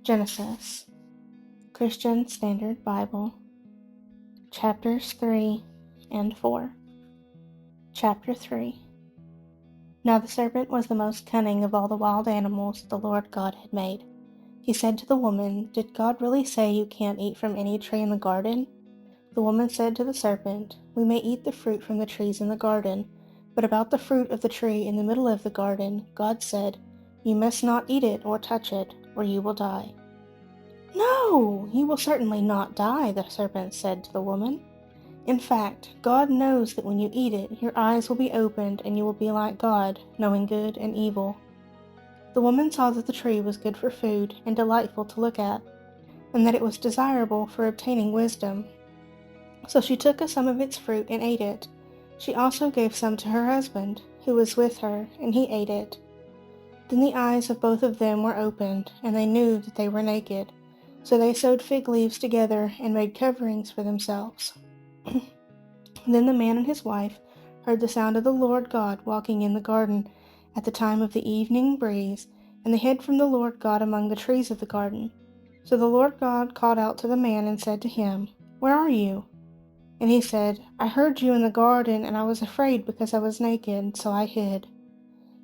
Genesis, Christian Standard Bible, chapters 3 and 4. Chapter 3. Now the serpent was the most cunning of all the wild animals the Lord God had made. He said to the woman, "Did God really say you can't eat from any tree in the garden?" The woman said to the serpent, "We may eat the fruit from the trees in the garden, but about the fruit of the tree in the middle of the garden, God said, 'You must not eat it or touch it, or you will die.'" "No, you will certainly not die," the serpent said to the woman. "In fact, God knows that when you eat it, your eyes will be opened and you will be like God, knowing good and evil." The woman saw that the tree was good for food and delightful to look at, and that it was desirable for obtaining wisdom. So she took some of its fruit and ate it. She also gave some to her husband, who was with her, and he ate it. Then the eyes of both of them were opened, and they knew that they were naked. So they sewed fig leaves together and made coverings for themselves. Then the man and his wife heard the sound of the Lord God walking in the garden at the time of the evening breeze, and they hid from the Lord God among the trees of the garden. So the Lord God called out to the man and said to him, "Where are you?" And he said, "I heard you in the garden, and I was afraid because I was naked, so I hid."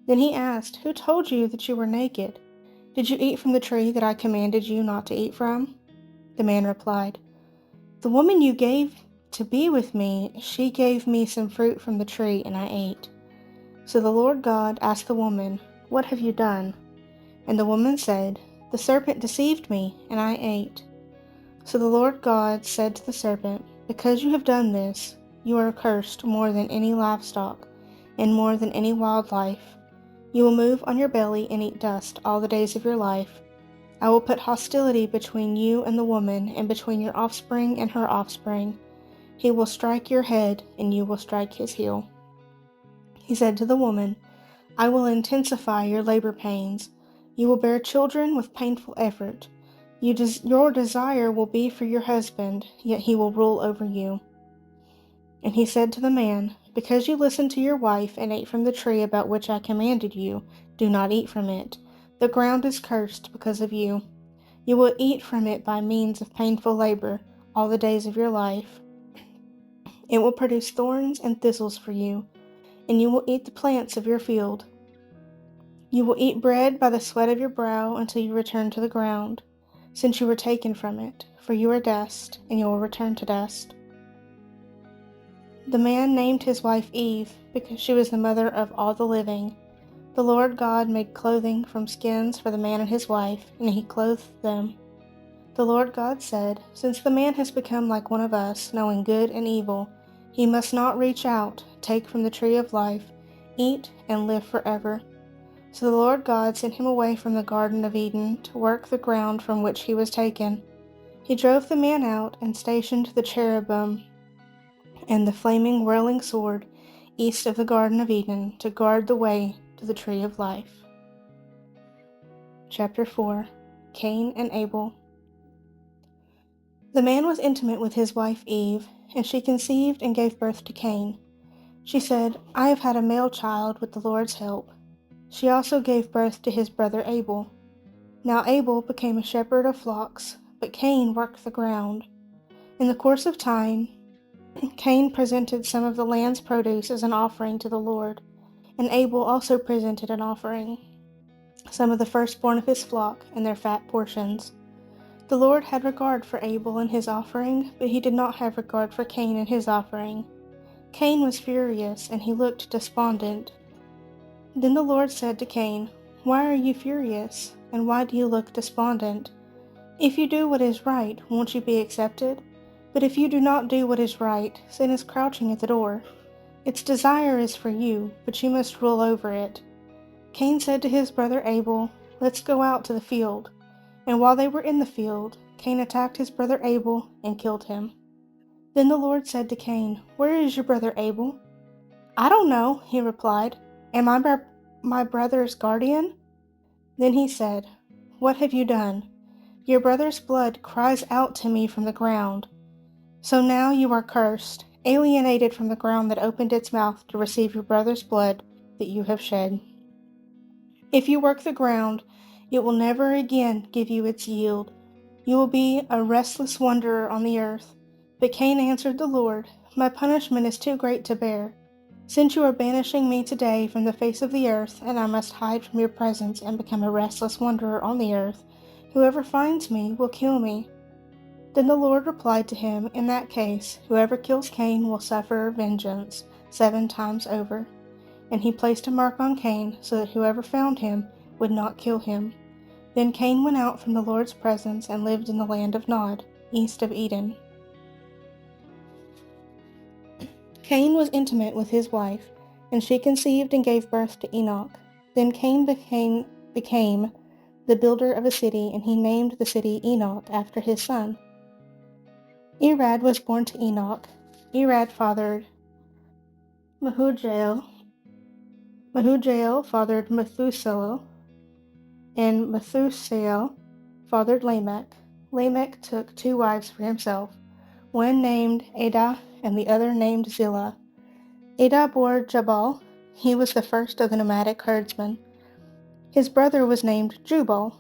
Then he asked, "Who told you that you were naked? Did you eat from the tree that I commanded you not to eat from?" The man replied, "The woman you gave to be with me, she gave me some fruit from the tree, and I ate." So the Lord God asked the woman, "What have you done?" And the woman said, "The serpent deceived me, and I ate." So the Lord God said to the serpent, "Because you have done this, you are cursed more than any livestock, and more than any wildlife. You will move on your belly and eat dust all the days of your life. I will put hostility between you and the woman, and between your offspring and her offspring. He will strike your head, and you will strike his heel." He said to the woman, "I will intensify your labor pains. You will bear children with painful effort. Your desire will be for your husband, yet he will rule over you." And he said to the man, "Because you listened to your wife and ate from the tree about which I commanded you, do not eat from it. The ground is cursed because of you. You will eat from it by means of painful labor all the days of your life. It will produce thorns and thistles for you, and you will eat the plants of your field. You will eat bread by the sweat of your brow until you return to the ground, since you were taken from it, for you are dust, and you will return to dust." The man named his wife Eve, because she was the mother of all the living. The Lord God made clothing from skins for the man and his wife, and he clothed them. The Lord God said, "Since the man has become like one of us, knowing good and evil, he must not reach out, take from the tree of life, eat, and live forever." So the Lord God sent him away from the Garden of Eden to work the ground from which he was taken. He drove the man out and stationed the cherubim and the flaming whirling sword east of the Garden of Eden to guard the way to the tree of life. Chapter 4. Cain and Abel. The man was intimate with his wife Eve, and she conceived and gave birth to Cain. She said, "I have had a male child with the Lord's help." She also gave birth to his brother Abel. Now Abel became a shepherd of flocks, but Cain worked the ground. In the course of time, Cain presented some of the land's produce as an offering to the Lord, and Abel also presented an offering, some of the firstborn of his flock and their fat portions. The Lord had regard for Abel and his offering, but he did not have regard for Cain and his offering. Cain was furious, and he looked despondent. Then the Lord said to Cain, "Why are you furious, and why do you look despondent? If you do what is right, won't you be accepted? But if you do not do what is right, sin is crouching at the door. Its desire is for you, but you must rule over it." Cain said to his brother Abel, "Let's go out to the field." And while they were in the field, Cain attacked his brother Abel and killed him. Then the Lord said to Cain, "Where is your brother Abel?" "I don't know," he replied. "Am I my brother's guardian?" Then he said, "What have you done? Your brother's blood cries out to me from the ground. So now you are cursed, alienated from the ground that opened its mouth to receive your brother's blood that you have shed. If you work the ground, It will never again give you its yield. You will be a restless wanderer on the earth. But Cain answered the Lord, My punishment is too great to bear. Since you are banishing me today from the face of the earth, and I must hide from your presence and become a restless wanderer on the earth, whoever finds me will kill me. Then the Lord replied to him, In that case, whoever kills Cain will suffer vengeance 7 times over. And he placed a mark on Cain, so that whoever found him would not kill him. Then Cain went out from the Lord's presence and lived in the land of Nod, east of Eden. Cain was intimate with his wife, and she conceived and gave birth to Enoch. Then Cain became the builder of a city, and he named the city Enoch after his son. Irad was born to Enoch. Irad fathered Mehujael. Mehujael fathered Methuselah, and Methusael fathered Lamech. Lamech took 2 wives for himself, one named Adah and the other named Zillah. Adah bore Jabal. He was the first of the nomadic herdsmen. His brother was named Jubal.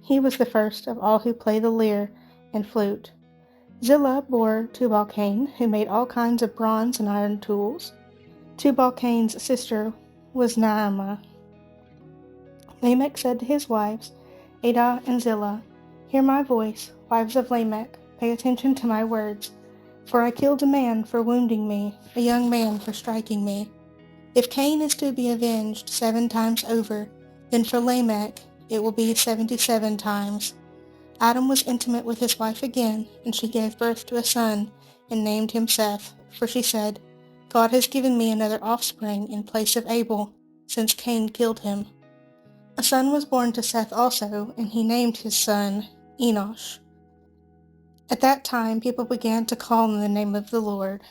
He was the first of all who play the lyre and flute. Zillah bore Tubal-Cain, who made all kinds of bronze and iron tools. Tubal-Cain's sister was Naamah. Lamech said to his wives, Adah and Zillah, Hear my voice, wives of Lamech, pay attention to my words. For I killed a man for wounding me, a young man for striking me. If Cain is to be avenged 7 times over, then for Lamech it will be 77 times. Adam was intimate with his wife again, and she gave birth to a son, and named him Seth, for she said, God has given me another offspring in place of Abel, since Cain killed him. A son was born to Seth also, and he named his son Enosh. At that time people began to call on the name of the Lord.